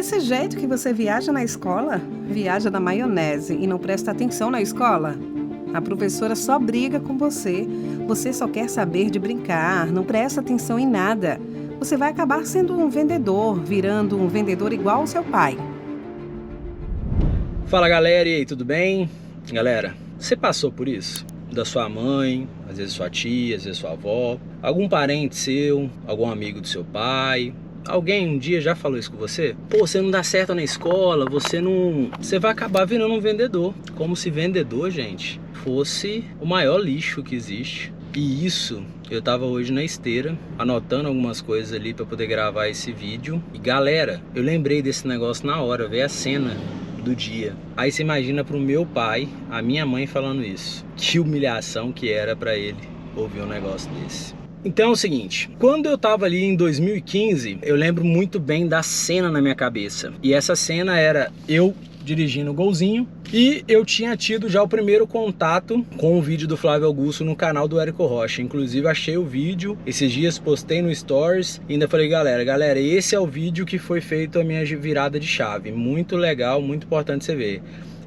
desse jeito que você viaja na escola? Viaja na maionese e não presta atenção na escola? A professora só briga com você. Você só quer saber de brincar, não presta atenção em nada. Você vai acabar sendo um vendedor, virando um vendedor igual ao seu pai. Fala galera, e aí, tudo bem? Galera, você passou por isso? Da sua mãe, às vezes sua tia, às vezes sua avó, algum parente seu, algum amigo do seu pai? Alguém um dia já falou isso com você? Pô, você não dá certo na escola, você vai acabar virando um vendedor. Como se vendedor, gente, fosse o maior lixo que existe. E isso, eu tava hoje na esteira, anotando algumas coisas ali pra poder gravar esse vídeo. E galera, eu lembrei desse negócio na hora, veio a cena do dia. Aí você imagina pro meu pai, a minha mãe falando isso. Que humilhação que era pra ele ouvir um negócio desse. Então é o seguinte, quando eu tava ali em 2015, eu lembro muito bem da cena na minha cabeça. E essa cena era eu dirigindo o Golzinho e eu tinha tido já o primeiro contato com o vídeo do Flávio Augusto no canal do Érico Rocha. Inclusive achei o vídeo, esses dias postei no Stories e ainda falei, galera, esse é o vídeo que foi feito a minha virada de chave. Muito legal, muito importante você ver.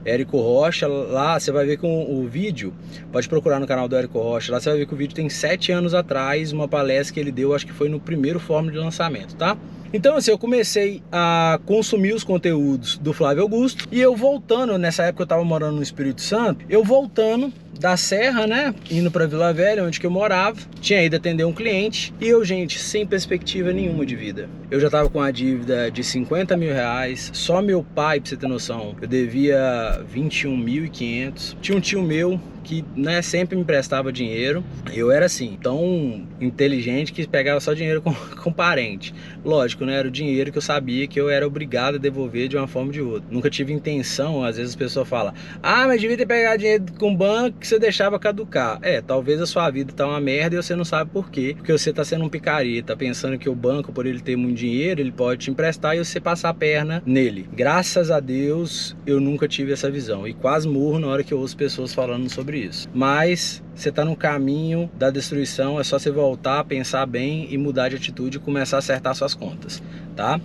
Érico Rocha, lá você vai ver com o vídeo, pode procurar no canal do Érico Rocha, lá você vai ver que o vídeo tem 7 anos atrás, uma palestra que ele deu, acho que foi no primeiro Fórmula de lançamento, tá? Então assim, eu comecei a consumir os conteúdos do Flávio Augusto e eu voltando, nessa época eu tava morando no Espírito Santo, eu voltando da Serra, né, indo pra Vila Velha, onde que eu morava, tinha ido atender um cliente e eu, gente, sem perspectiva nenhuma de vida. Eu já tava com uma dívida de 50 mil reais, só meu pai, pra você ter noção, eu devia 21.500, tinha um tio meu que, né, sempre me emprestava dinheiro. Eu era assim, tão inteligente que pegava só dinheiro com parente. Lógico, né, era o dinheiro que eu sabia que eu era obrigado a devolver de uma forma ou de outra. Nunca tive intenção, às vezes a pessoa fala, ah, mas devia ter pegado dinheiro com o banco que você deixava caducar. É, talvez a sua vida tá uma merda e você não sabe por quê. Porque você tá sendo um picareta, pensando que o banco, por ele ter muito dinheiro, ele pode te emprestar e você passar a perna nele. Graças a Deus, eu nunca tive essa visão. E quase morro na hora que eu ouço pessoas falando sobre isso. Mas você tá no caminho da destruição, é só você voltar, pensar bem e mudar de atitude e começar a acertar suas contas, tá?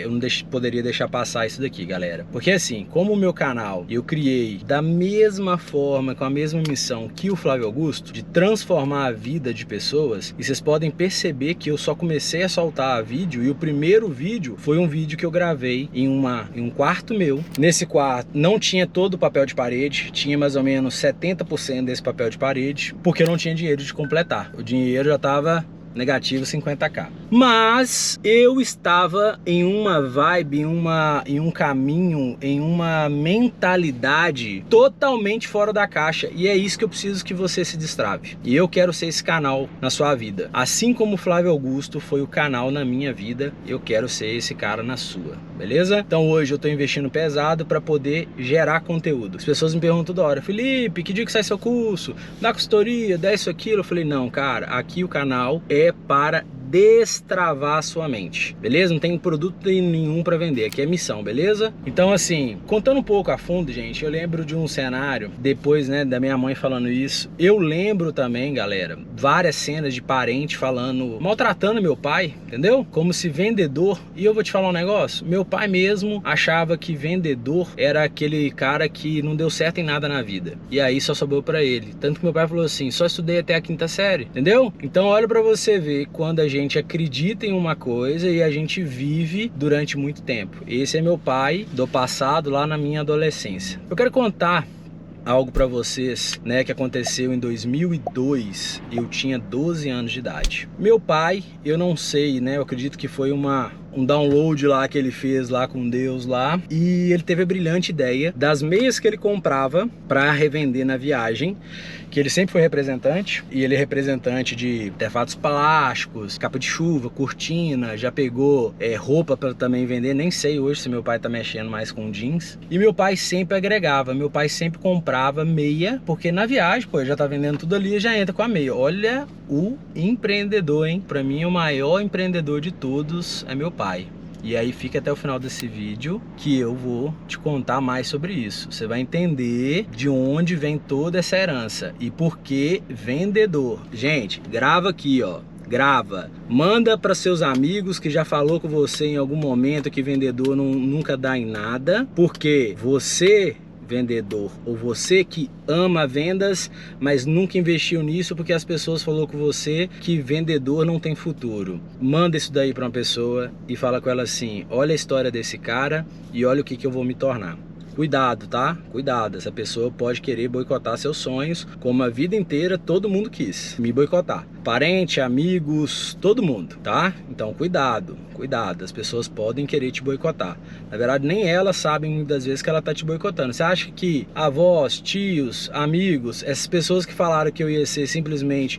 Eu não poderia deixar passar isso daqui, galera. Porque assim, como o meu canal eu criei da mesma forma, com a mesma missão que o Flávio Augusto, de transformar a vida de pessoas, e vocês podem perceber que eu só comecei a soltar vídeo, e o primeiro vídeo foi um vídeo que eu gravei em um quarto meu. Nesse quarto não tinha todo o papel de parede, tinha mais ou menos 70% desse papel de parede, porque eu não tinha dinheiro de completar. O dinheiro já estava negativo 50k. Mas eu estava em uma vibe, em um caminho, em uma mentalidade totalmente fora da caixa. E é isso que eu preciso que você se destrave. E eu quero ser esse canal na sua vida. Assim como o Flávio Augusto foi o canal na minha vida, eu quero ser esse cara na sua. Beleza? Então hoje eu estou investindo pesado para poder gerar conteúdo. As pessoas me perguntam toda hora, Felipe, que dia que sai seu curso? Dá consultoria, dá isso, aquilo? Eu falei, não, cara, aqui o canal é para destravar a sua mente, beleza? Não tem produto nenhum para vender, aqui é missão, beleza? Então assim, contando um pouco a fundo, gente, eu lembro de um cenário, depois, né, da minha mãe falando isso, eu lembro também, galera, várias cenas de parente falando, maltratando meu pai, entendeu? Como se vendedor, e eu vou te falar um negócio, meu pai mesmo achava que vendedor era aquele cara que não deu certo em nada na vida, e aí só sobrou para ele, tanto que meu pai falou assim, só estudei até a 5ª série, entendeu? Então olha para você ver quando a gente acredita em uma coisa e a gente vive durante muito tempo. Esse é meu pai do passado, lá na minha adolescência. Eu quero contar algo para vocês, né, que aconteceu em 2002. Eu tinha 12 anos de idade. Meu pai, eu não sei, né, eu acredito que foi um download lá que ele fez lá com Deus lá, e ele teve a brilhante ideia das meias que ele comprava para revender na viagem, que ele sempre foi representante, e ele é representante de artefatos plásticos, capa de chuva, cortina, já pegou roupa para também vender, nem sei hoje se meu pai tá mexendo mais com jeans, e meu pai sempre agregava, meu pai sempre comprava meia, porque na viagem, pô, já tá vendendo tudo ali, já entra com a meia. Olha o empreendedor, hein? Para mim o maior empreendedor de todos é meu pai. E aí fica até o final desse vídeo que eu vou te contar mais sobre isso. Você vai entender de onde vem toda essa herança e por que vendedor. Gente, grava aqui, ó. grava, manda para seus amigos que já falou com você em algum momento que vendedor nunca dá em nada, porque você, vendedor, ou você que ama vendas, mas nunca investiu nisso porque as pessoas falou com você que vendedor não tem futuro. Manda isso daí para uma pessoa e fala com ela assim: olha a história desse cara e olha o que eu vou me tornar. Cuidado, tá? Cuidado, essa pessoa pode querer boicotar seus sonhos, como a vida inteira todo mundo quis me boicotar. Parente, amigos, todo mundo, tá? Então cuidado, cuidado, as pessoas podem querer te boicotar. Na verdade, nem elas sabem muitas vezes que ela tá te boicotando. Você acha que avós, tios, amigos, essas pessoas que falaram que eu ia ser simplesmente,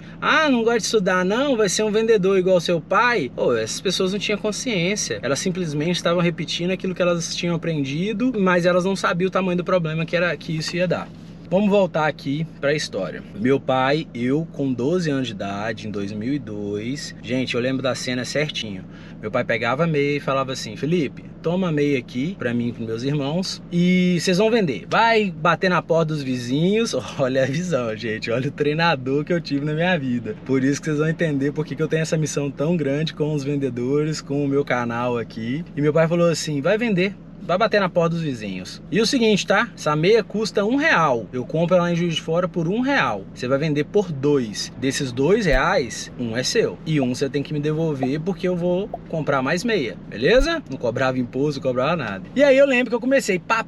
não gosta de estudar não, vai ser um vendedor igual seu pai? Essas pessoas não tinham consciência. Elas simplesmente estavam repetindo aquilo que elas tinham aprendido, mas elas não sabia o tamanho do problema que isso ia dar. Vamos voltar aqui para a história. Meu pai, eu com 12 anos de idade, em 2002, gente, eu lembro da cena certinho. Meu pai pegava a meia e falava assim: Felipe, toma a meia aqui para mim e para meus irmãos e vocês vão vender. Vai bater na porta dos vizinhos. Olha a visão, gente, olha o treinador que eu tive na minha vida. Por isso que vocês vão entender porque que eu tenho essa missão tão grande com os vendedores, com o meu canal aqui. E meu pai falou assim: vai vender. Vai bater na porta dos vizinhos. E o seguinte, tá? Essa meia custa R$1. Eu compro ela em Juiz de Fora por R$1. Você vai vender por R$2. Desses R$2, um é seu. E um você tem que me devolver porque eu vou comprar mais meia. Beleza? Não cobrava imposto, não cobrava nada. E aí eu lembro que eu comecei pá.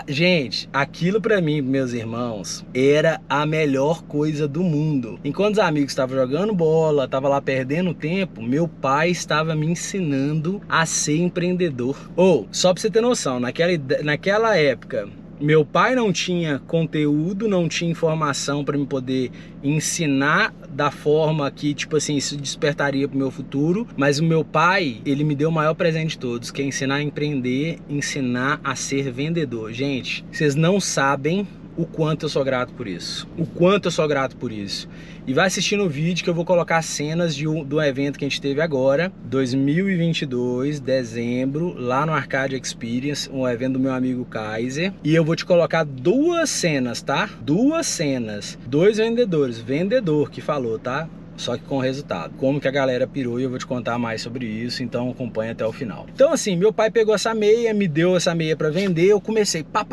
Gente, aquilo pra mim, meus irmãos, era a melhor coisa do mundo. Enquanto os amigos estavam jogando bola, estavam lá perdendo tempo, meu pai estava me ensinando a ser empreendedor. Só pra você ter noção, naquela época, meu pai não tinha conteúdo, não tinha informação para me poder ensinar da forma que, tipo assim, isso despertaria pro meu futuro. Mas o meu pai, ele me deu o maior presente de todos, que é ensinar a empreender, ensinar a ser vendedor. Gente, vocês não sabem o quanto eu sou grato por isso. O quanto eu sou grato por isso. E vai assistindo o vídeo que eu vou colocar cenas do evento que a gente teve agora, 2022, dezembro, lá no Arcade Experience, um evento do meu amigo Kaiser. E eu vou te colocar duas cenas, tá? Duas cenas. Dois vendedores. Vendedor que falou, tá? Só que com resultado. Como que a galera pirou, e eu vou te contar mais sobre isso, então acompanha até o final. Então assim, meu pai pegou essa meia, me deu essa meia pra vender, eu comecei pá.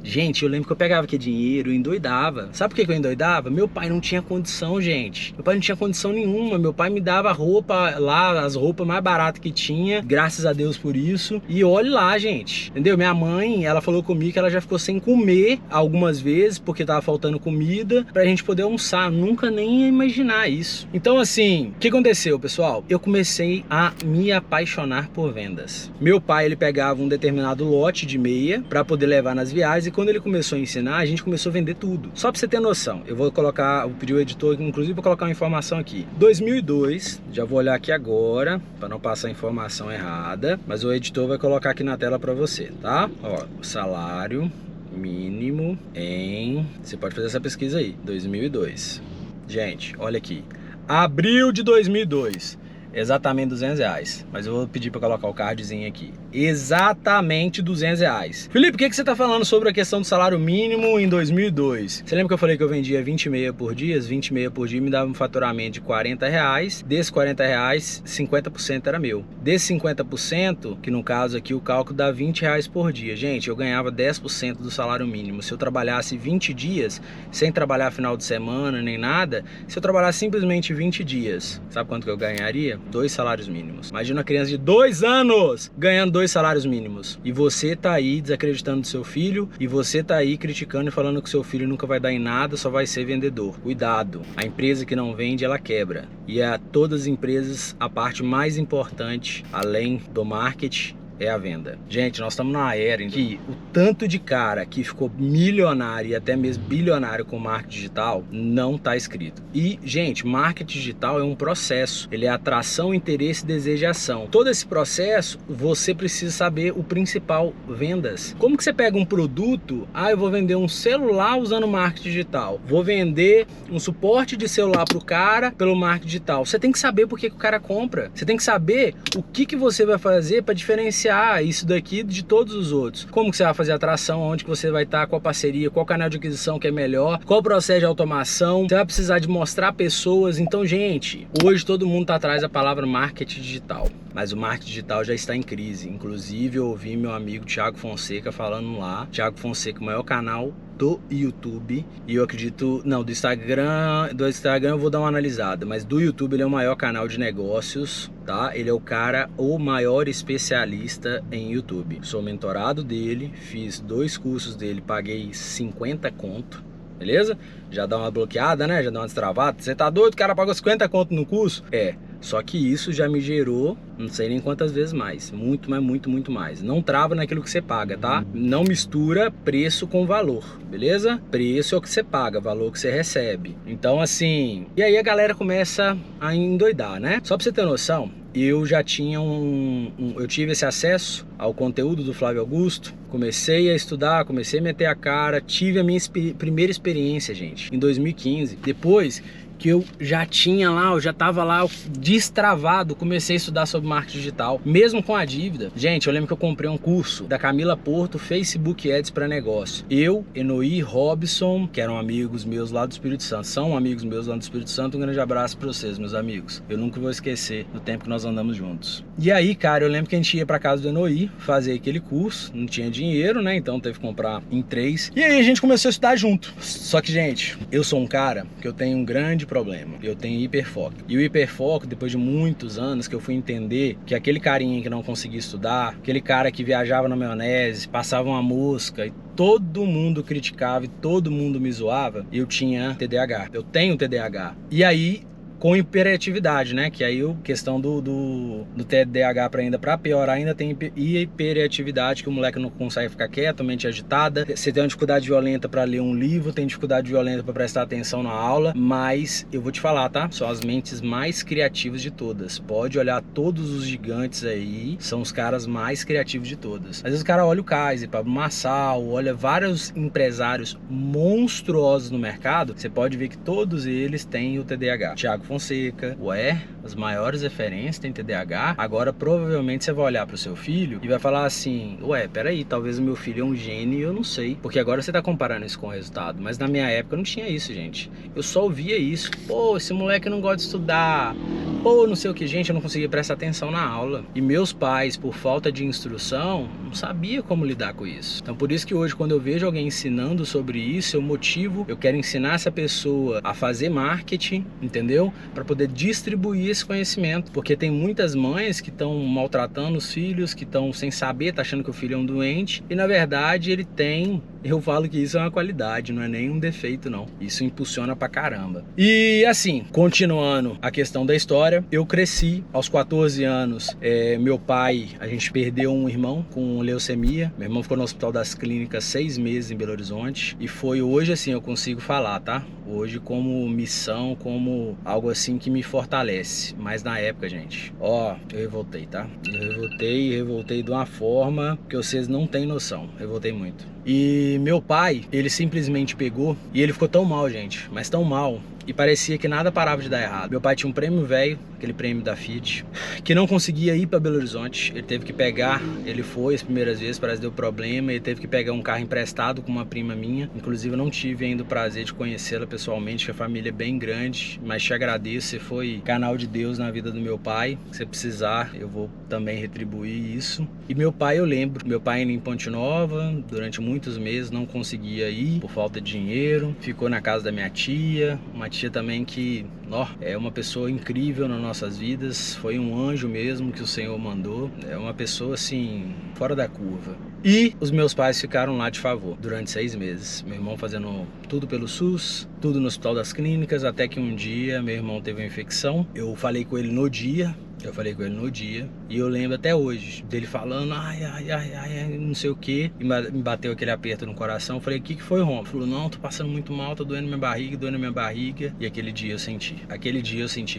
Gente, eu lembro que eu pegava aqui dinheiro e endoidava. Sabe por que eu endoidava? Meu pai não tinha condição, gente. Meu pai não tinha condição nenhuma. Meu pai me dava roupa lá, as roupas mais baratas que tinha, graças a Deus por isso. E olhe lá, gente, entendeu? Minha mãe, ela falou comigo que ela já ficou sem comer algumas vezes, porque tava faltando comida, pra gente poder almoçar. Nunca nem ia imaginar isso. Então assim, o que aconteceu, pessoal? Eu comecei a me apaixonar por vendas. Meu pai, ele pegava um determinado lote de meia para poder levar nas viagens, e quando ele começou a ensinar, a gente começou a vender tudo. Só para você ter noção, eu vou pedir o editor, inclusive, para colocar uma informação aqui. 2002, já vou olhar aqui agora, para não passar a informação errada, mas o editor vai colocar aqui na tela para você, tá? Ó, salário mínimo em... Você pode fazer essa pesquisa aí, 2002. Gente, olha aqui. Abril de 2002, exatamente R$200, mas eu vou pedir para colocar o cardzinho aqui. Exatamente R$200. Felipe, o que você tá falando sobre a questão do salário mínimo em 2002? Você lembra que eu falei que eu vendia 20 meia por dia? 20 meia por dia me dava um faturamento de R$40. Desses R$40, 50% era meu. Desses 50%, que no caso aqui o cálculo dá R$20 por dia. Gente, eu ganhava 10% do salário mínimo. Se eu trabalhasse 20 dias, sem trabalhar final de semana nem nada, se eu trabalhasse simplesmente 20 dias, sabe quanto que eu ganharia? 2 salários mínimos. Imagina uma criança de 2 anos ganhando 2 salários mínimos. E você tá aí desacreditando do seu filho, e você tá aí criticando e falando que seu filho nunca vai dar em nada, só vai ser vendedor. Cuidado, a empresa que não vende, ela quebra. E a todas as empresas, a parte mais importante, além do marketing, é a venda. Gente, nós estamos numa era em que o tanto de cara que ficou milionário e até mesmo bilionário com marketing digital não está escrito. E, gente, marketing digital é um processo. Ele é atração, interesse, desejo e ação. Todo esse processo, você precisa saber o principal: vendas. Como que você pega um produto? Eu vou vender um celular usando marketing digital. Vou vender um suporte de celular para o cara pelo marketing digital. Você tem que saber por que o cara compra. Você tem que saber o que você vai fazer para diferenciar diferenciar isso daqui de todos os outros. Como que você vai fazer a atração, onde que você vai estar, qual parceria, qual canal de aquisição que é melhor, qual processo de automação, você vai precisar de mostrar pessoas. Então, gente, hoje todo mundo tá atrás da palavra marketing digital, mas o marketing digital já está em crise. Inclusive, eu ouvi meu amigo Thiago Fonseca falando lá. Thiago Fonseca, o maior canal do YouTube, e eu acredito, não, do Instagram eu vou dar uma analisada, mas do YouTube ele é o maior canal de negócios, tá? Ele é o maior especialista em YouTube. Sou mentorado dele, fiz 2 cursos dele, paguei 50 conto, beleza? Já dá uma bloqueada, né? Já dá uma destravada. Você tá doido? O cara pagou 50 conto no curso? Só que isso já me gerou, não sei nem quantas vezes mais. Muito, mas muito mais. Não trava naquilo que você paga, tá? Não mistura preço com valor, beleza? Preço é o que você paga, valor que você recebe. Então, assim... E aí a galera começa a endoidar, né? Só pra você ter noção, eu já tinha eu tive esse acesso ao conteúdo do Flávio Augusto, comecei a estudar, comecei a meter a cara, tive a minha primeira experiência, gente, em 2015. Depois que eu já tinha lá, eu já tava lá destravado, comecei a estudar sobre marketing digital, mesmo com a dívida. Gente, eu lembro que eu comprei um curso da Camila Porto, Facebook Ads para negócio. Eu, Enoí, Robson, que eram amigos meus lá do Espírito Santo, são amigos meus lá do Espírito Santo. Um grande abraço para vocês, meus amigos. Eu nunca vou esquecer do tempo que nós andamos juntos. E aí, cara, eu lembro que a gente ia para casa do Enoí fazer aquele curso, não tinha dinheiro, né? Então teve que comprar em 3. E aí a gente começou a estudar junto. Só que, gente, eu sou um cara que eu tenho um grande problema. Eu tenho hiperfoco. E o hiperfoco, depois de muitos anos que eu fui entender que aquele carinha que não conseguia estudar, aquele cara que viajava na maionese, passava uma mosca e todo mundo criticava e todo mundo me zoava, eu tinha TDAH. Eu tenho TDAH. E aí, com hiperatividade, né? Que aí a questão do TDAH para piorar, ainda tem hiperatividade, que o moleque não consegue ficar quieto, mente agitada. Você tem uma dificuldade violenta para ler um livro, tem dificuldade violenta para prestar atenção na aula, mas eu vou te falar, tá? São as mentes mais criativas de todas. Pode olhar todos os gigantes aí, são os caras mais criativos de todas. Às vezes o cara olha o Kaiser, Pablo Marçal, olha vários empresários monstruosos no mercado, você pode ver que todos eles têm o TDAH. Thiago Fonseca, as maiores referências têm TDAH. Agora provavelmente você vai olhar pro seu filho e vai falar assim, peraí, talvez o meu filho é um gênio e eu não sei, porque agora você tá comparando isso com o resultado, mas na minha época não tinha isso, gente. Eu só ouvia isso, pô, esse moleque não gosta de estudar, pô, não sei o que, gente, eu não conseguia prestar atenção na aula. E meus pais, por falta de instrução, não sabiam como lidar com isso. Então por isso que hoje, quando eu vejo alguém ensinando sobre isso, eu quero ensinar essa pessoa a fazer marketing, entendeu? Para poder distribuir esse conhecimento, porque tem muitas mães que estão maltratando os filhos, que estão sem saber, tá achando que o filho é um doente, e na verdade ele tem, eu falo que isso é uma qualidade, não é nem um defeito não, isso impulsiona pra caramba. E assim, continuando a questão da história, eu cresci aos 14 anos, meu pai, a gente perdeu um irmão com leucemia, meu irmão ficou no Hospital das Clínicas 6 meses em Belo Horizonte, e foi hoje assim, eu consigo falar, tá? Hoje como missão, como algo assim que me fortalece. Mas na época, gente, eu revoltei, tá? Eu revoltei de uma forma que vocês não têm noção. Revoltei muito. E meu pai, ele simplesmente pegou e ele ficou tão mal, gente, mas tão mal, e parecia que nada parava de dar errado. Meu pai tinha um prêmio velho, aquele prêmio da Fiat, que não conseguia ir para Belo Horizonte. Ele teve que pegar, ele foi as primeiras vezes, parece que deu problema, ele teve que pegar um carro emprestado com uma prima minha. Inclusive eu não tive ainda o prazer de conhecê-la pessoalmente, que a família é bem grande, mas te agradeço, você foi canal de Deus na vida do meu pai. Se você precisar, eu vou também retribuir isso. E meu pai, eu lembro, meu pai em Ponte Nova, durante muitos meses não conseguia ir por falta de dinheiro, ficou na casa da minha tia, uma tia também que é uma pessoa incrível nas nossas vidas, foi um anjo mesmo que o Senhor mandou, é uma pessoa assim, fora da curva. E os meus pais ficaram lá de favor durante 6 meses, meu irmão fazendo tudo pelo SUS, tudo no Hospital das Clínicas, até que um dia meu irmão teve uma infecção, eu falei com ele no dia, e eu lembro até hoje dele falando, ai, não sei o que, e me bateu aquele aperto no coração. Eu falei, o que foi, Rom? Ele falou, não, tô passando muito mal, tô doendo minha barriga, e aquele dia eu senti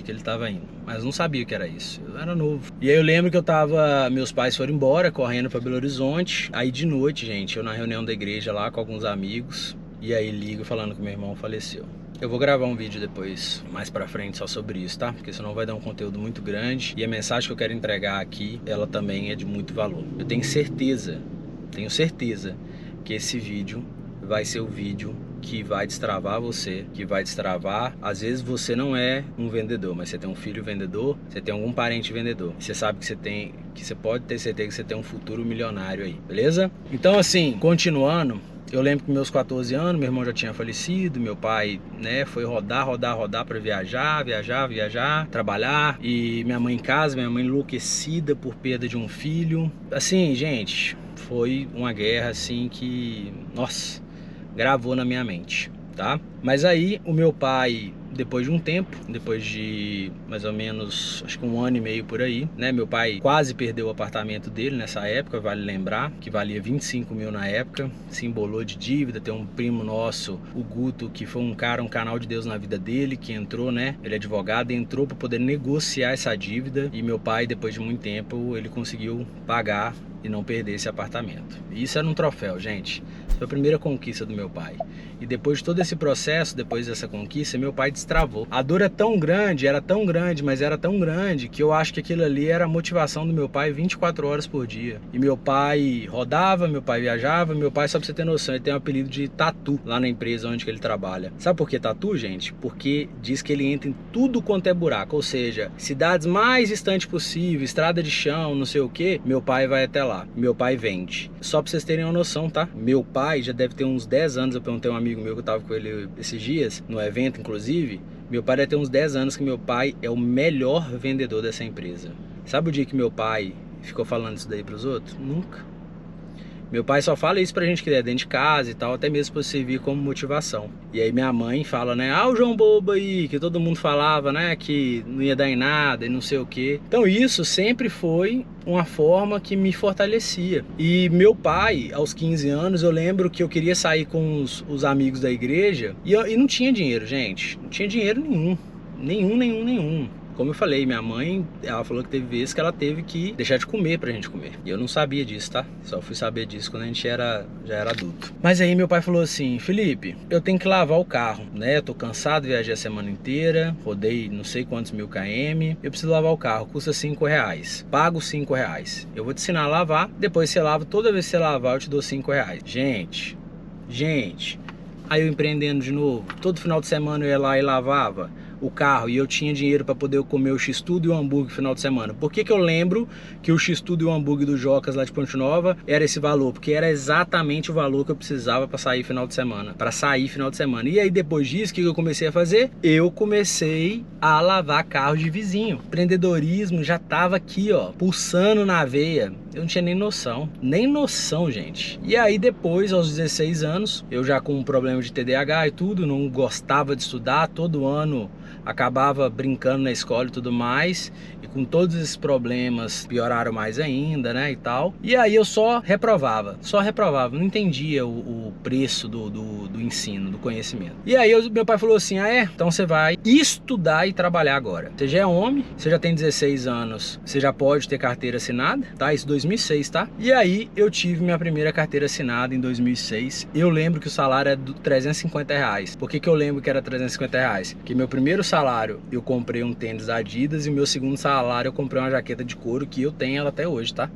que ele tava indo, mas não sabia o que era isso, eu era novo. E aí eu lembro que meus pais foram embora, correndo pra Belo Horizonte, aí de noite, gente, eu na reunião da igreja lá com alguns amigos, e aí ligo falando que meu irmão faleceu. Eu vou gravar um vídeo depois, mais pra frente, só sobre isso, tá? Porque senão vai dar um conteúdo muito grande. E a mensagem que eu quero entregar aqui, ela também é de muito valor. Eu tenho certeza que esse vídeo vai ser o vídeo que vai destravar você, que vai destravar. Às vezes você não é um vendedor, mas você tem um filho vendedor, você tem algum parente vendedor. Você sabe que você pode ter certeza que você tem um futuro milionário aí, beleza? Então assim, continuando, eu lembro que meus 14 anos, meu irmão já tinha falecido, meu pai, né, foi rodar para viajar, trabalhar, e minha mãe em casa, minha mãe enlouquecida por perda de um filho. Assim, gente, foi uma guerra assim que, nossa, gravou na minha mente, tá? Mas aí o meu pai, depois de um tempo, depois de mais ou menos, acho que 1 ano e meio por aí, né? Meu pai quase perdeu o apartamento dele nessa época, vale lembrar, que valia 25 mil na época, se embolou de dívida. Tem um primo nosso, o Guto, que foi um canal de Deus na vida dele, que entrou, né? Ele é advogado, entrou para poder negociar essa dívida, e meu pai, depois de muito tempo, ele conseguiu pagar e não perder esse apartamento. E isso era um troféu, gente. Foi a primeira conquista do meu pai. E depois de todo esse processo, depois dessa conquista, meu pai destravou. A dor é tão grande, era tão grande, mas era tão grande, que eu acho que aquilo ali era a motivação do meu pai 24 horas por dia. E meu pai rodava, meu pai viajava. Meu pai, só pra você ter noção, ele tem um apelido de Tatu lá na empresa onde ele trabalha. Sabe por que Tatu, gente? Porque diz que ele entra em tudo quanto é buraco. Ou seja, cidades mais distantes possível, estrada de chão, não sei o que, meu pai vai até lá. Meu pai vende. Só pra vocês terem uma noção, tá? Meu pai já deve ter uns 10 anos, eu perguntei a um amigo meu que eu tava com ele esses dias, no evento inclusive, meu pai deve ter uns 10 anos que meu pai é o melhor vendedor dessa empresa. Sabe o dia que meu pai ficou falando isso daí pros outros? Nunca. Meu pai só fala isso pra gente que é dentro de casa e tal, até mesmo pra servir como motivação. E aí minha mãe fala, né, ah, o João Bobo aí, que todo mundo falava, né, que não ia dar em nada e não sei o que. Então isso sempre foi uma forma que me fortalecia. E meu pai, aos 15 anos, eu lembro que eu queria sair com os amigos da igreja e não tinha dinheiro, gente. Não tinha dinheiro nenhum. Nenhum. Como eu falei, minha mãe, ela falou que teve vezes que ela teve que deixar de comer pra gente comer. E eu não sabia disso, tá? Só fui saber disso quando a gente já era adulto. Mas aí meu pai falou assim, Felipe, eu tenho que lavar o carro, né? Eu tô cansado, viajei a semana inteira, rodei não sei quantos mil km. Eu preciso lavar o carro, custa R$5. Pago R$5. Eu vou te ensinar a lavar, depois você lava, toda vez que você lavar eu te dou R$5. Gente. Aí eu empreendendo de novo, todo final de semana eu ia lá e lavava o carro, e eu tinha dinheiro para poder comer o X-Tudo e o hambúrguer no final de semana. Por que eu lembro que o X-Tudo e o hambúrguer do Jocas lá de Ponte Nova era esse valor? Porque era exatamente o valor que eu precisava para sair final de semana. E aí depois disso, o que eu comecei a fazer? Eu comecei a lavar carro de vizinho. O empreendedorismo já tava aqui, ó, pulsando na veia. Eu não tinha nem noção, gente. E aí depois, aos 16 anos, eu já com um problema de TDAH e tudo, não gostava de estudar, todo ano acabava brincando na escola e tudo mais, e com todos esses problemas pioraram mais ainda, né, e tal. E aí eu só reprovava, não entendia o preço do ensino, do conhecimento. E aí meu pai falou assim, ah é? Então você vai estudar e trabalhar agora. Você já é homem, você já tem 16 anos, você já pode ter carteira assinada, tá? Isso 2006, tá? E aí eu tive minha primeira carteira assinada em 2006. Eu lembro que o salário era de R$350. Por que eu lembro que era R$350? Porque meu primeiro salário eu comprei um tênis da Adidas, e o meu segundo salário eu comprei uma jaqueta de couro, que eu tenho ela até hoje, tá?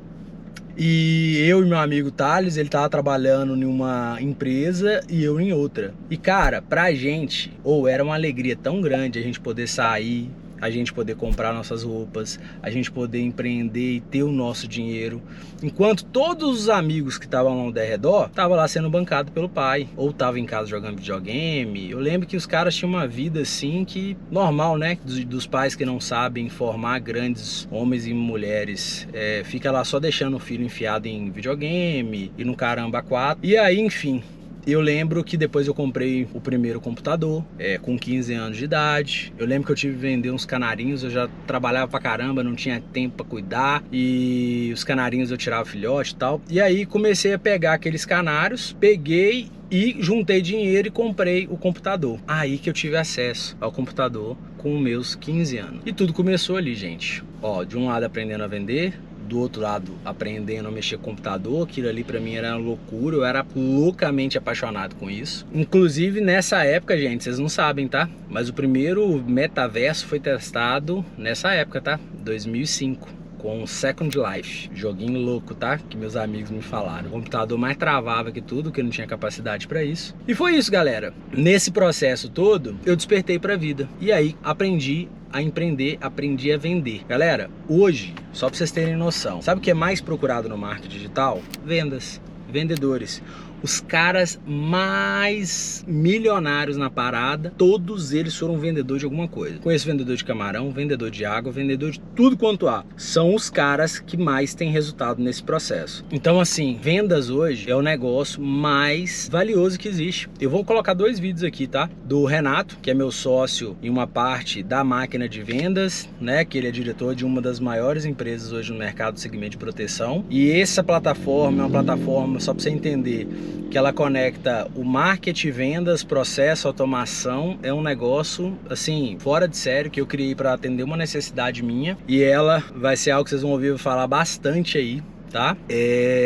E eu e meu amigo Thales, ele tava trabalhando em uma empresa e eu em outra. E cara, pra gente, era uma alegria tão grande a gente poder sair, a gente poder comprar nossas roupas, a gente poder empreender e ter o nosso dinheiro, enquanto todos os amigos que estavam lá ao redor estavam lá sendo bancados pelo pai, ou estavam em casa jogando videogame. Eu lembro que os caras tinham uma vida assim que normal, né, dos pais que não sabem formar grandes homens e mulheres, fica lá só deixando o filho enfiado em videogame e no caramba 4. E aí, enfim, eu lembro que depois eu comprei o primeiro computador, com 15 anos de idade. Eu lembro que eu tive que vender uns canarinhos, eu já trabalhava pra caramba, não tinha tempo pra cuidar, e os canarinhos eu tirava filhote e tal. E aí comecei a pegar aqueles canários, peguei e juntei dinheiro e comprei o computador. Aí que eu tive acesso ao computador com meus 15 anos. E tudo começou ali, gente. Ó, de um lado aprendendo a vender, do outro lado aprendendo a mexer com computador, aquilo ali pra mim era uma loucura, eu era loucamente apaixonado com isso. Inclusive nessa época, gente, vocês não sabem, tá? Mas o primeiro metaverso foi testado nessa época, tá? 2005. Com Second Life, joguinho louco, tá? Que meus amigos me falaram. O computador mais travava que tudo, que eu não tinha capacidade pra isso. E foi isso, galera. Nesse processo todo, eu despertei pra vida. E aí, aprendi a empreender, aprendi a vender. Galera, hoje, só pra vocês terem noção, sabe o que é mais procurado no marketing digital? Vendas, vendedores. Os caras mais milionários na parada, todos eles foram vendedor de alguma coisa. Conheço vendedor de camarão, vendedor de água, vendedor de tudo quanto há. São os caras que mais têm resultado nesse processo. Então assim, vendas hoje é o negócio mais valioso que existe. Eu vou colocar 2 vídeos aqui, tá? Do Renato, que é meu sócio em uma parte da máquina de vendas, né? Que ele é diretor de uma das maiores empresas hoje no mercado do segmento de proteção. E essa plataforma é uma plataforma, só para você entender, que ela conecta o marketing, vendas, processo, automação. É um negócio, assim, fora de sério, que eu criei para atender uma necessidade minha. E ela vai ser algo que vocês vão ouvir falar bastante aí, tá?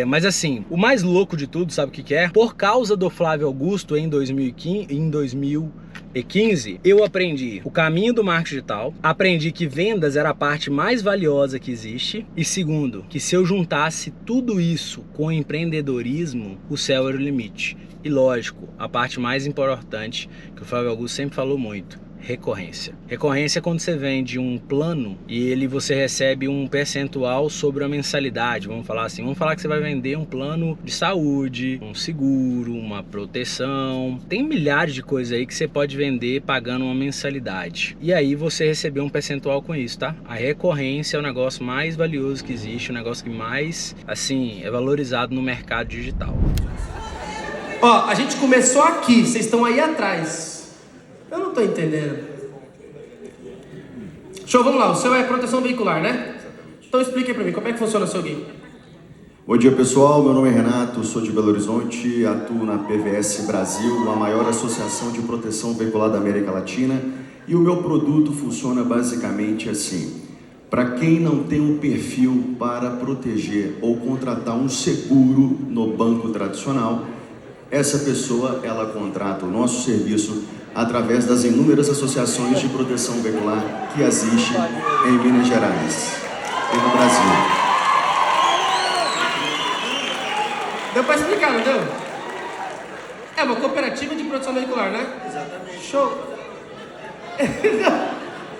Mas assim, o mais louco de tudo, sabe o que é? Por causa do Flávio Augusto em 2015, eu aprendi o caminho do marketing digital, aprendi que vendas era a parte mais valiosa que existe, e segundo, que se eu juntasse tudo isso com empreendedorismo, o céu era o limite. E lógico, a parte mais importante, que o Flávio Augusto sempre falou muito: recorrência. Recorrência é quando você vende um plano e você recebe um percentual sobre a mensalidade. Vamos falar assim, vamos falar que você vai vender um plano de saúde, um seguro, uma proteção. Tem milhares de coisas aí que você pode vender pagando uma mensalidade. E aí você recebeu um percentual com isso, tá? A recorrência é o negócio mais valioso que existe, o negócio que mais, assim, é valorizado no mercado digital. Ó, a gente começou aqui, vocês estão aí atrás. Eu não tô entendendo. Show, vamos lá. O seu é proteção veicular, né? Então explique aí pra mim, como é que funciona o seu game? Bom dia, pessoal. Meu nome é Renato, sou de Belo Horizonte, atuo na PVS Brasil, a maior associação de proteção veicular da América Latina, e o meu produto funciona basicamente assim. Para quem não tem um perfil para proteger ou contratar um seguro no banco tradicional, essa pessoa, ela contrata o nosso serviço através das inúmeras associações de proteção veicular que existem em Minas Gerais e no Brasil. Deu pra explicar, não deu? É uma cooperativa de proteção veicular, né? Exatamente. Show!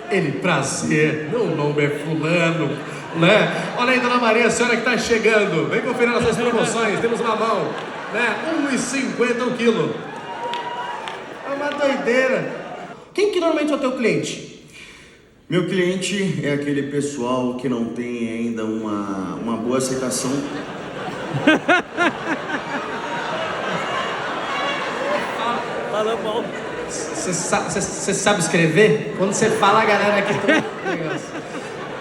Ele, prazer, meu nome é fulano, né? Olha aí, dona Maria, a senhora que tá chegando, vem conferir nossas promoções, temos uma mão, né? R$1,50 o quilo. É uma doideira. Quem que normalmente é o teu cliente? Meu cliente é aquele pessoal que não tem ainda uma boa aceitação. Fala bom. Você sabe escrever? Quando você fala, a galera aqui tem um negócio.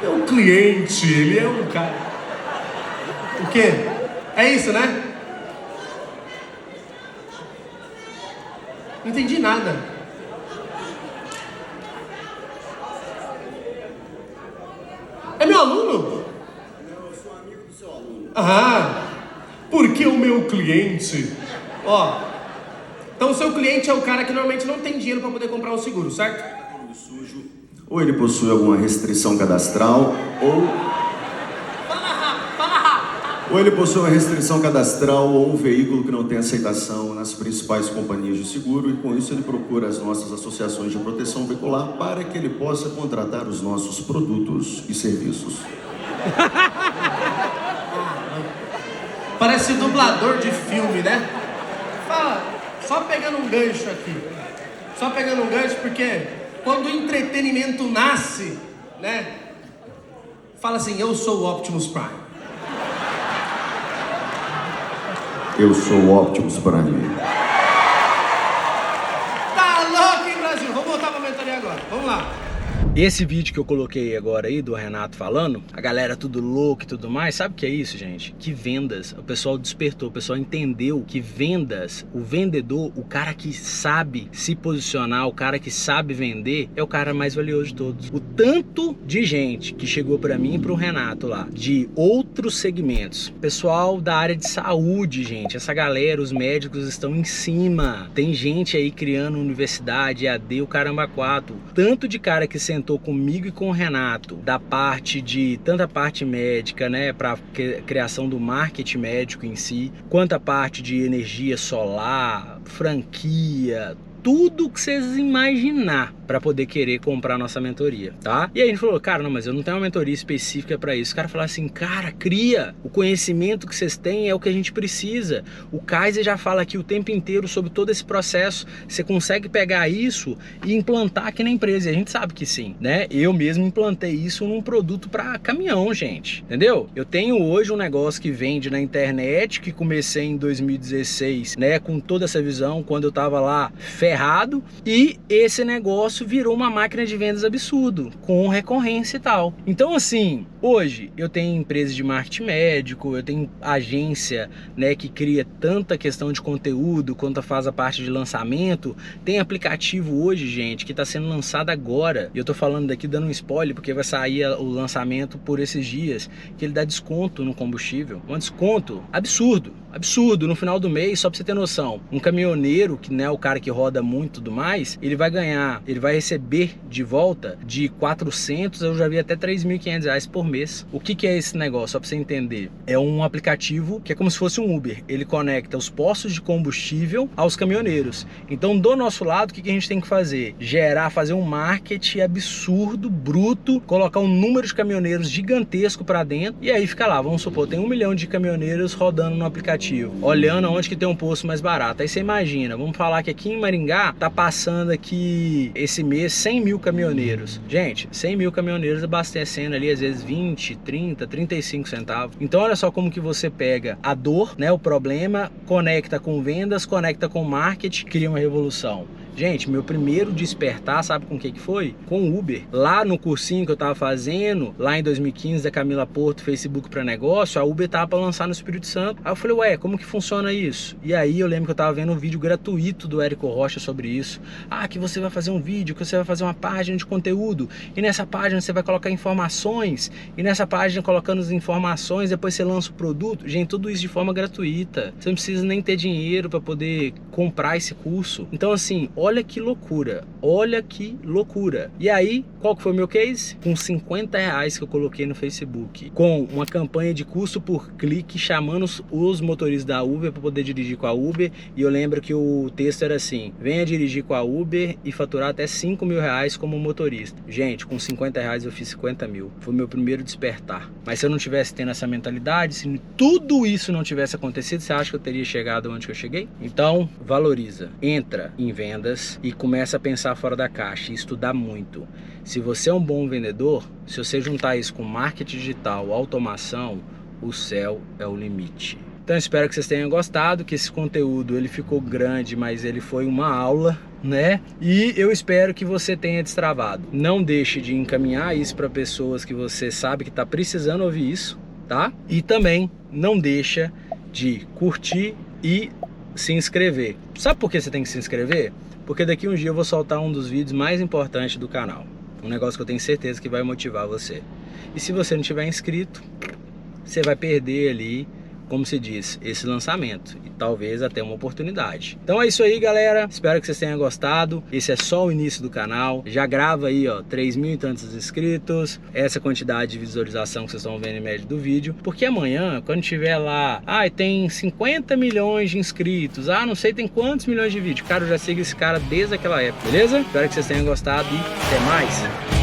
Meu cliente, ele é um cara. O quê? É isso, né? Não entendi nada. É meu aluno? Não, eu sou amigo do seu aluno. Ah, porque o meu cliente... Ó, então o seu cliente é o cara que normalmente não tem dinheiro para poder comprar um seguro, certo? Ou ele possui alguma restrição cadastral, ou ele possui uma restrição cadastral ou um veículo que não tem aceitação nas principais companhias de seguro, e com isso ele procura as nossas associações de proteção veicular para que ele possa contratar os nossos produtos e serviços. Parece dublador de filme, né? Fala, só pegando um gancho aqui. Só pegando um gancho, porque quando o entretenimento nasce, né? Fala assim, eu sou o Optimus Prime. Eu sou o Optimus Prime. Tá louco, hein, Brasil? Vamos voltar pra mentoria agora. Vamos lá. Esse vídeo que eu coloquei agora aí do Renato falando, a galera tudo louco e tudo mais, sabe o que é isso, gente? Que vendas, o pessoal despertou, o pessoal entendeu que vendas, o vendedor, o cara que sabe se posicionar, o cara que sabe vender, é o cara mais valioso de todos. O tanto de gente que chegou pra mim e pro Renato lá, de outros segmentos, pessoal da área de saúde, gente, essa galera, os médicos estão em cima, tem gente aí criando universidade, EAD, o caramba quatro, tanto de cara que sentou comigo e com o Renato, da parte de, tanta parte médica, né, para criação do marketing médico em si, quanto a parte de energia solar, franquia, tudo que vocês imaginar para poder querer comprar nossa mentoria, tá? E aí a gente falou, cara, não, mas eu não tenho uma mentoria específica para isso. O cara falou assim, cara, cria, o conhecimento que vocês têm é o que a gente precisa. O Kaiser já fala aqui o tempo inteiro sobre todo esse processo, você consegue pegar isso e implantar aqui na empresa, e a gente sabe que sim, né? Eu mesmo implantei isso num produto para caminhão, gente, entendeu? Eu tenho hoje um negócio que vende na internet, que comecei em 2016, né, com toda essa visão, quando eu tava lá ferrado, e esse negócio virou uma máquina de vendas absurdo, com recorrência e tal. Então assim, hoje eu tenho empresa de marketing médico, eu tenho agência, né, que cria tanta questão de conteúdo, quanto faz a parte de lançamento. Tem aplicativo hoje, gente, que está sendo lançado agora, e eu tô falando daqui dando um spoiler, porque vai sair o lançamento por esses dias, que ele dá desconto no combustível, um desconto absurdo, absurdo, no final do mês. Só pra você ter noção, um caminhoneiro, que não é o cara que roda muito e tudo mais, ele vai ganhar, ele vai receber de volta de 400, eu já vi até 3.500 reais por mês. O que é esse negócio? Só pra você entender, é um aplicativo que é como se fosse um Uber, ele conecta os postos de combustível aos caminhoneiros. Então do nosso lado, o que a gente tem que fazer? Fazer um marketing absurdo, bruto, colocar um número de caminhoneiros gigantesco pra dentro, e aí fica lá, vamos supor, tem 1 milhão de caminhoneiros rodando no aplicativo, olhando onde que tem um posto mais barato. Aí você imagina, vamos falar que aqui em Maringá tá passando aqui esse mês 100 mil caminhoneiros. Gente, 100 mil caminhoneiros abastecendo ali às vezes 20, 30, 35 centavos. Então olha só como que você pega a dor, né, o problema, conecta com vendas, conecta com marketing, cria uma revolução. Gente, meu primeiro despertar, sabe com o que foi? Com o Uber. Lá no cursinho que eu tava fazendo, lá em 2015, da Camila Porto, Facebook para negócio, a Uber tava para lançar no Espírito Santo. Aí eu falei, ué, como que funciona isso? E aí eu lembro que eu tava vendo um vídeo gratuito do Érico Rocha sobre isso. Ah, que você vai fazer um vídeo, que você vai fazer uma página de conteúdo, e nessa página você vai colocar informações, e nessa página, colocando as informações, depois você lança o produto. Gente, tudo isso de forma gratuita. Você não precisa nem ter dinheiro para poder comprar esse curso. Então assim, olha que loucura, olha que loucura. E aí, qual que foi o meu case? Com 50 reais que eu coloquei no Facebook, com uma campanha de custo por clique, chamando os motoristas da Uber para poder dirigir com a Uber. E eu lembro que o texto era assim, venha dirigir com a Uber e faturar até 5 mil reais como motorista. Gente, com 50 reais eu fiz 50 mil. Foi o meu primeiro despertar. Mas se eu não tivesse tendo essa mentalidade, se tudo isso não tivesse acontecido, você acha que eu teria chegado onde que eu cheguei? Então, valoriza. Entra em vendas e começa a pensar fora da caixa e estudar muito. Se você é um bom vendedor, se você juntar isso com marketing digital, automação, o céu é o limite. Então espero que vocês tenham gostado, que esse conteúdo ele ficou grande, mas ele foi uma aula, né? E eu espero que você tenha destravado. Não deixe de encaminhar isso para pessoas que você sabe que está precisando ouvir isso, tá? E também não deixa de curtir e se inscrever. Sabe por que você tem que se inscrever? Porque daqui um dia eu vou soltar um dos vídeos mais importantes do canal. Um negócio que eu tenho certeza que vai motivar você. E se você não tiver inscrito, você vai perder ali, como se diz, esse lançamento. E talvez até uma oportunidade. Então é isso aí, galera. Espero que vocês tenham gostado. Esse é só o início do canal. Já grava aí, ó, 3.000 e tantos inscritos. Essa quantidade de visualização que vocês estão vendo em média do vídeo. Porque amanhã, quando tiver lá, tem 50 milhões de inscritos. Não sei tem quantos milhões de vídeos. Cara, eu já sigo esse cara desde aquela época, beleza? Espero que vocês tenham gostado e até mais.